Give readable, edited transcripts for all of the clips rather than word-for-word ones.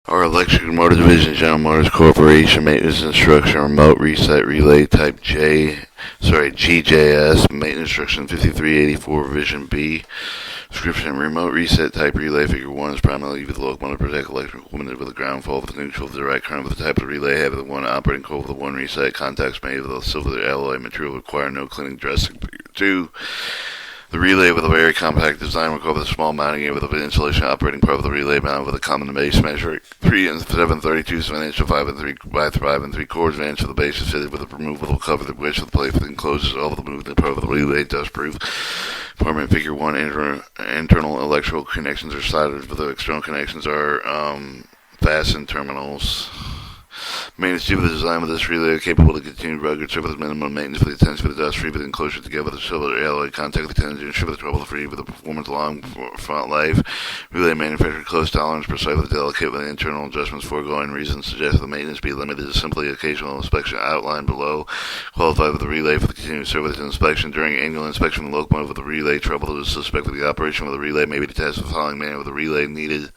Our Electric Motor Division, General Motors Corporation, Maintenance Instruction, Remote Reset Relay Type GJS, Maintenance Instruction 5384, Revision B. Description: Remote Reset Type Relay. Figure 1 is primarily used with the locomotive to protect electrical equipment with a ground fault with the neutral of the direct current with the type of relay have the one operating coil with the one reset contacts made with a silver alloy material require no cleaning dressing. Figure 2. The relay with a very compact design will cover the small mounting area with an insulation operating part of the relay mounted with a common base measure 3 and 7/32 of an inch to 5 and 3 by 5 and 3/4 of an inch of the base is fitted with a removable cover the width of the plate that encloses all of the movement part of the relay dustproof. Apartment Figure 1 internal electrical connections are soldered, but the external connections are fastened terminals. Maintenance due to the design of this relay are capable of continued rugged service with minimum maintenance for the attention for the dust-free with enclosure together with the silver alloy contact with the tendency to ensure the trouble-free with the performance long front life. Relay manufactured close tolerance, precise with delicate with internal adjustments. Foregoing reasons suggest the maintenance be limited to simply occasional inspection outlined below. Qualified with the relay for the continued service inspection. During annual inspection of the locomotive with the relay trouble is suspected the operation of the relay may be detached the following manner with the relay needed.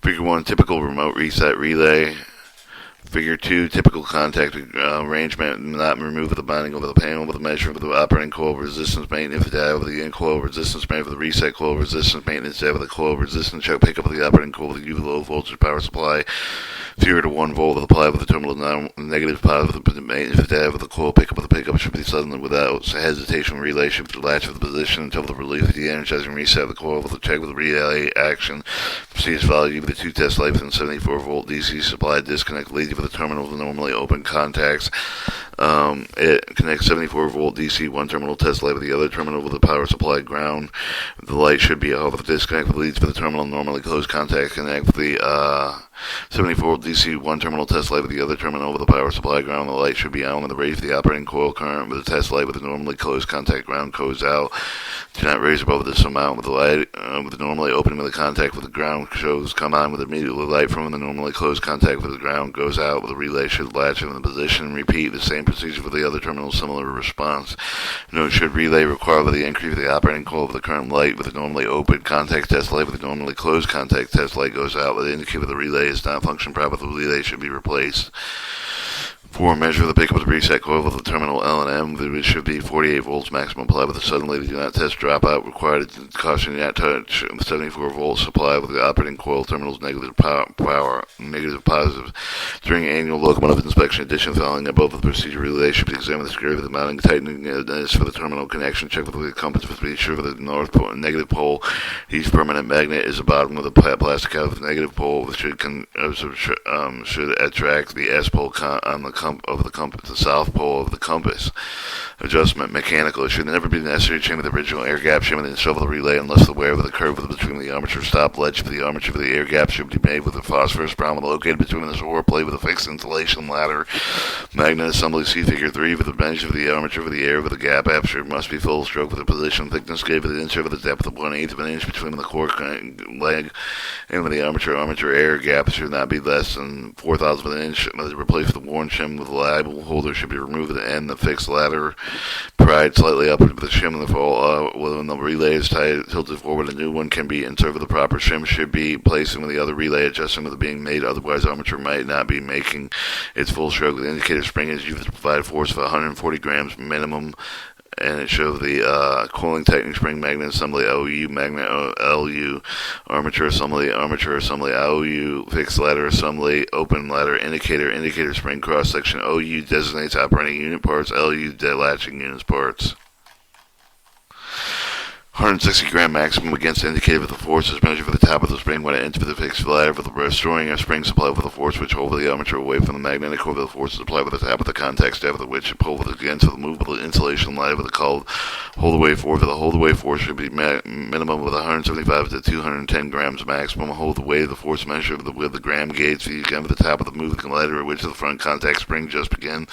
Figure 1, typical remote reset relay. Figure 2, typical contact arrangement, not remove the binding over the panel with a measure of the operating coil resistance maintenance, if over the in coil resistance maintenance for the reset coil resistance maintenance, over the coil resistance check, pick up of the operating coil with the low voltage power supply, 0 to 1 volt applied with the terminal negative positive with the maintenance, if over the coil pickup of the pickup should be suddenly without hesitation relay should be latch of the position until the relief of the energizing reset of the coil with the check with the relay action. Proceeds followed with the 2 test light within 74 volt DC supply disconnect lead for the terminal with the normally open contacts. It connects 74 volt DC one terminal test light with the other terminal with the power supply ground. The light should be off with the disconnect with leads for the terminal normally closed contact connect with the 74 volt DC one terminal test light with the other terminal with the power supply ground. The light should be on when the rate for the operating coil current with the test light with the normally closed contact ground goes out. Do not raise above this amount with the light with the normally open with the contact with the ground shows come on with immediately light from the normally closed contact with the ground goes out with the relay should latch in the position. Repeat the same procedure for the other terminal, similar response. Note should relay require with the increase of the operating coil of the current light with the normally open contact test light with the normally closed contact test light goes out with the indicator of the relay is not function proper, the relay should be replaced. 4. Measure the pickup of the reset coil with the terminal L and M, which should be 48 volts maximum apply with the suddenly do not test dropout required. Caution not touch 74 volt supply with the operating coil terminals negative power negative positive. During annual locomotive inspection addition following above the procedure relay should be examined the security of the mounting tightening for the terminal connection. Check with the compass to be sure for the north pole negative pole. Each permanent magnet is the bottom of the plastic out of the negative pole which should attract the S pole on the the south pole of the compass. Adjustment mechanical. It should never be necessary to change the original air gap shim and install the relay unless the wear of the curve between the armature stop ledge for the armature for the air gap should be made with a phosphorus brown located between the support plate with a fixed insulation ladder. Magnet assembly. See figure 3 with the measure of the armature for the air with the gap aperture must be full stroke with the position thickness gave with the insert with the depth of 1/8 of an inch between the core leg and with the armature air gap should not be less than 4/1000 of an inch. Replace the worn shim with the label holder should be removed and the fixed ladder pried slightly upward with the shim in the fall. When the relay is tilted forward, a new one can be inserted with the proper shim should be placed in with the other relay adjustment with being made. Otherwise, armature might not be making its full stroke. The indicator spring is used to provide force of 140 grams minimum. And it shows the coiling tightening spring magnet assembly OU, magnet LU, armature assembly OU, fixed ladder assembly, open ladder indicator spring cross section. OU designates operating unit parts, LU latching units parts. 160 gram maximum against indicated with the force is measured for the top of the spring when it enters the fixed ladder for the restoring a spring supply with the force which hold the armature away from the magnetic core with the force is applied with the top of the contact stab with the which pull with against the movable insulation ladder with the called hold away force. For the hold away force should be minimum with 175 to 210 grams maximum. Hold away the force measured with the gram gauge so you can with the top of the moving ladder which the front contact spring just begin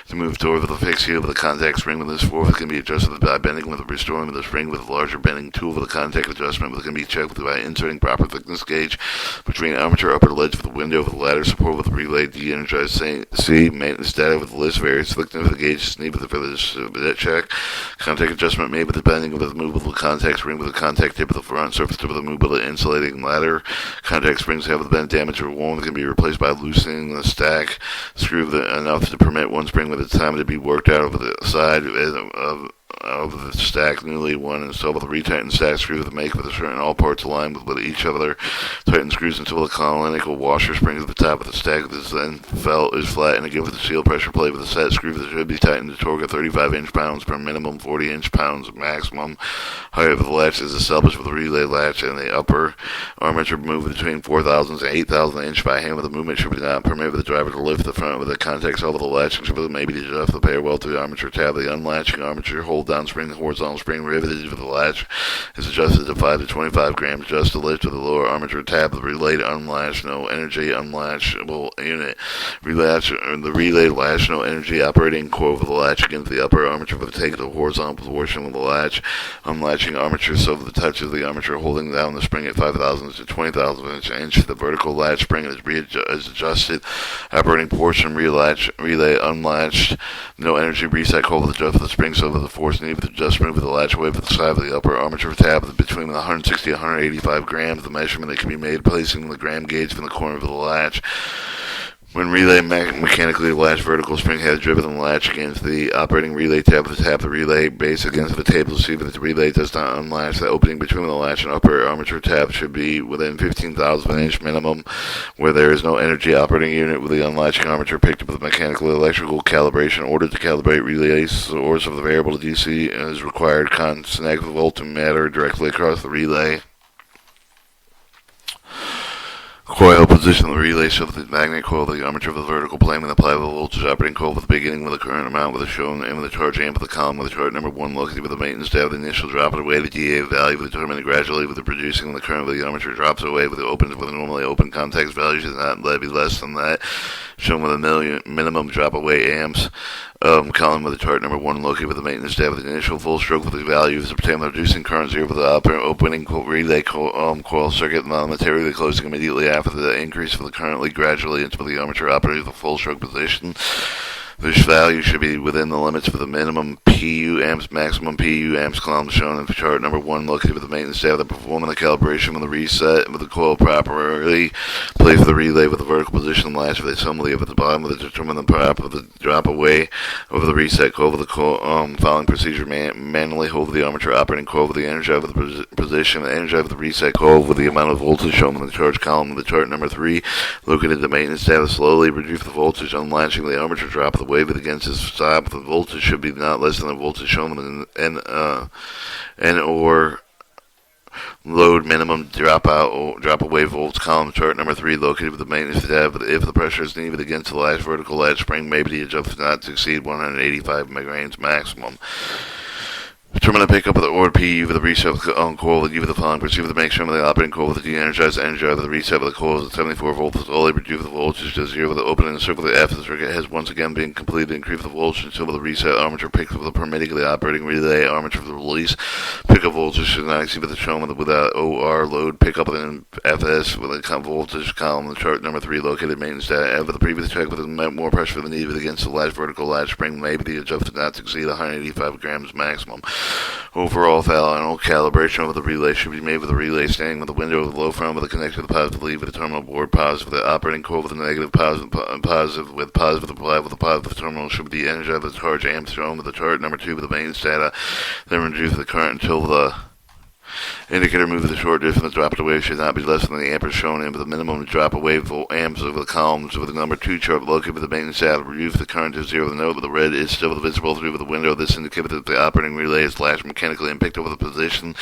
to move toward with the fixed heel of the contact spring with this force can be adjusted by bending with the restoring with the spring with a larger armature bending tool for the contact adjustment, but can be checked by inserting proper thickness gauge between armature upper ledge with the window with the ladder support with the relay de-energized C maintenance data with the list various thickness of the gauge is needed for this check. Contact adjustment made with the bending of the movable contact ring with the contact tip of the front surface tip of the movable insulating ladder. Contact springs have been damaged or worn can be replaced by loosening the stack screw enough to permit one spring with its time to be worked out over the side of the stack newly one installed with a retightened stack screw to make with a certain all parts aligned with each other. Tighten screws until the conical washer springs at the top of the stack is then felt is flat and again with the seal pressure plate with a set screw that should be tightened to torque at 35 inch-pounds per minimum 40 inch-pounds maximum. Height of the latch is established with the relay latch and the upper armature moved between 4,000 and 8,000 inch by hand with the movement should be not permit the driver to lift the front with the contacts over the latch and should maybe to adjust the pair well to the armature tab. The unlatching armature hold down spring, the horizontal spring riveted with the latch is adjusted to 5 to 25 grams. Adjust the lift to the lower armature tab. The relay unlatch, no energy unlatchable unit. The relay latch, no energy operating core of the latch against the upper armature for the take the horizontal portion of the latch. Unlatching armature so the touch of the armature holding down the spring at 5,000 to 20,000 inch. The vertical latch spring is adjusted. Operating portion relay unlatched. No energy reset core with adjust the spring so the force needed to just move the latch away from the side of the upper armature tab between 160 and 185 grams. The measurement that can be made placing the gram gauge from the corner of the latch. When relay mechanically latch vertical spring has driven the latch against the operating relay tab with the tab the relay base against the table to see that the relay does not unlatch. The opening between the latch and upper armature tab should be within 15,000 inch minimum where there is no energy operating unit with the unlatching armature picked up with mechanical electrical calibration ordered to calibrate relay source of the variable to DC is required connect the voltmeter directly across the relay. Coil position of the relay so that the magnet coil of the armature of the vertical plane with apply the voltage operating coil with the beginning with the current amount with a shown and with the charge amp of the column with the chart number 1 located with the maintenance tab. The initial drop away the DA value with determined gradually with the producing the current of the armature drops away with the normally open contacts values is not be less than that shown with a minimum drop away amps. Column with the chart number 1 located with the maintenance tab with the initial full stroke with the values obtained the reducing current 0 with the opening relay coil circuit materially closing immediately after the increase of the currently gradually until the armature operates the full stroke position. This value should be within the limits for the minimum PU amps, maximum PU amps column shown in the chart number 1 located with the maintenance tab that performing the calibration with the reset with the coil properly place the relay with the vertical position latch with assembly of at the bottom with the determine the proper the drop away over the reset coil with the following procedure manually hold the armature operating coil with the energy of the position and energy of the reset coil with the amount of voltage shown in the charge column of the chart number 3 located the maintenance tab slowly reduce the voltage unlatching the armature drop the wave it against its stop. The voltage should be not less than the voltage shown in or load minimum drop away volts column chart number 3 located with the maintenance tab. If the pressure is needed against the latch vertical latch spring may be adjusted not to exceed 185 megagrains maximum. Determine the pickup of the OR PU with the reset coil with U with the following. Proceed with the make sure with the operating coil with the de-energized energy of the reset with the coil is at 74 volts. Slowly reduce the voltage to 0 with the opening and circle the F. The circuit has once again been completed. Increase the voltage until the reset armature picks up the permitting of the operating relay armature for the release. Pickup voltage should not exceed the shown without OR load. Pickup in FS with a voltage column. The chart number 3 located maintenance data. With the previous check with more pressure than needed against the latch vertical latch spring may be adjusted not to exceed 185 grams maximum. Overall final calibration of the relay should be made with the relay standing with the window of the low front with the connector with the positive lead with the terminal board positive with the operating coil with the negative positive with positive apply with the positive terminal should be energized with the charge amp shown with the chart number 2 with the maintenance data. Then reduce the current until the indicator move the short distance dropped away should not be less than the amperes shown in with the minimum drop away volt amps of the columns with the number 2 chart located with the maintenance tab. Reduce the current to 0 with the note, but the red is still visible through the window. This indicates that the operating relay is latched mechanically and picked up with the position.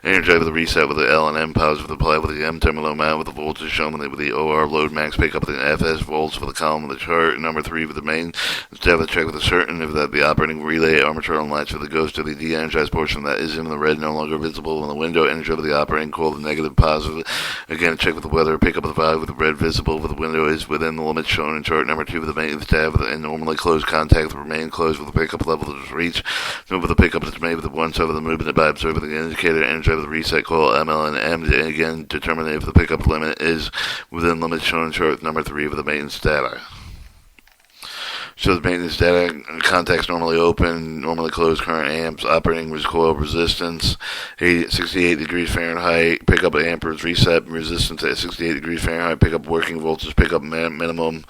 Energize with the reset with the L and M positive apply with the M terminal amount with the voltage shown with the OR load max pick up with the FS volts for the column of the chart. Number 3 with the main tab check with the certain if that the operating relay armature unlatched with the goes to the de-energized portion that is in the red no longer visible when the window, energy over the operating coil, the negative, positive. Again, check with the weather, pick up the valve with the red visible, with the window is within the limits shown in chart number 2 with the maintenance tab, and normally closed contact will remain closed with the pickup level that is reached. Note with the pickup is made with the one side of the movement by observing the indicator, energy over the reset coil, ML and M, and again, determine if the pickup limit is within limits shown in chart number 3 with the maintenance data. So the maintenance data, contacts normally open, normally closed, current amps, operating coil resistance, 68 degrees Fahrenheit, pickup amperes, reset resistance at 68 degrees Fahrenheit, pickup working voltage, pickup minimum,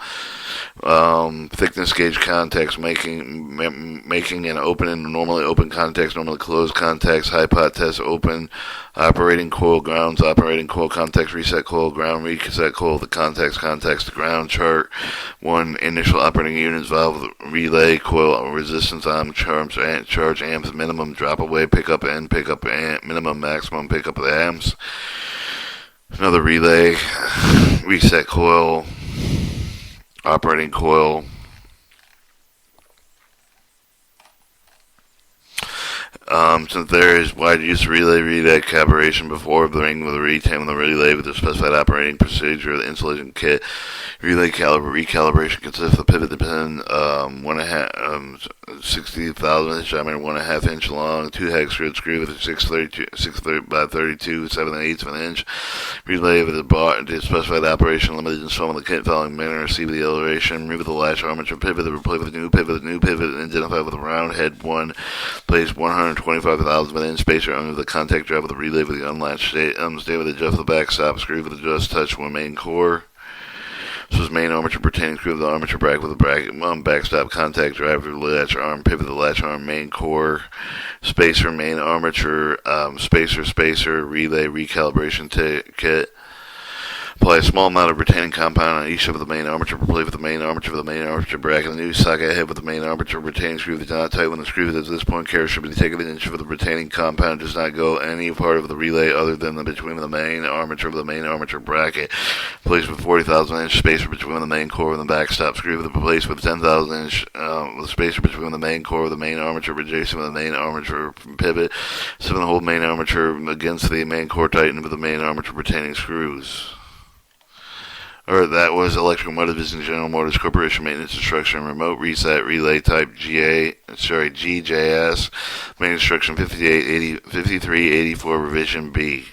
thickness gauge contacts, making and opening, normally open contacts, normally closed contacts, high pot test open, operating coil grounds, operating coil contacts, reset coil, ground reset coil, the contacts, the ground chart, 1 initial operating units, valve, relay, coil, resistance, charge amps, minimum, drop away, pickup and pickup amp, minimum, maximum, pickup amps, another relay, reset coil, operating coil, since there is wide use of relay calibration before bringing with a retain the relay with the specified operating procedure, the installation kit, relay recalibration consists of the pivot dependent 60,000 inch diameter, 1.5 inch long, 2 hex grid screw with a 6 by 32, 7/8 of an inch. Relay with the specified operation limited installment of the kit following manner, receive the elevation, remove the latch armature pivot, replace with a new pivot, and identify with a round head 1, place 125,000 of an inch spacer under the contact drive of the relay with the unlatched stay with adjust the backstop screw with the just touch one main core. This is main armature pertaining screw of the armature bracket with a bracket backstop contact driver, latch arm, pivot the latch arm, main core, spacer, main armature, spacer, relay recalibration kit. Apply a small amount of retaining compound on each of the main armature, replace with the main armature bracket, the new socket head with the main armature retaining screw. If not tight when the screw is at this point, care should be taken an inch of the retaining compound does not go any part of the relay other than the between the main armature of the main armature bracket. Place with 40,000 inch spacer between the main core and the backstop screw. Replace with 10,000 inch with spacer between the main core of the main armature adjacent with the main armature pivot. 7-hole main armature against the main core tightened with the main armature retaining screws. That was Electrical Motor Division General Motors Corporation Maintenance Instruction Remote Reset Relay Type GJS Main Instruction 5384 Revision B.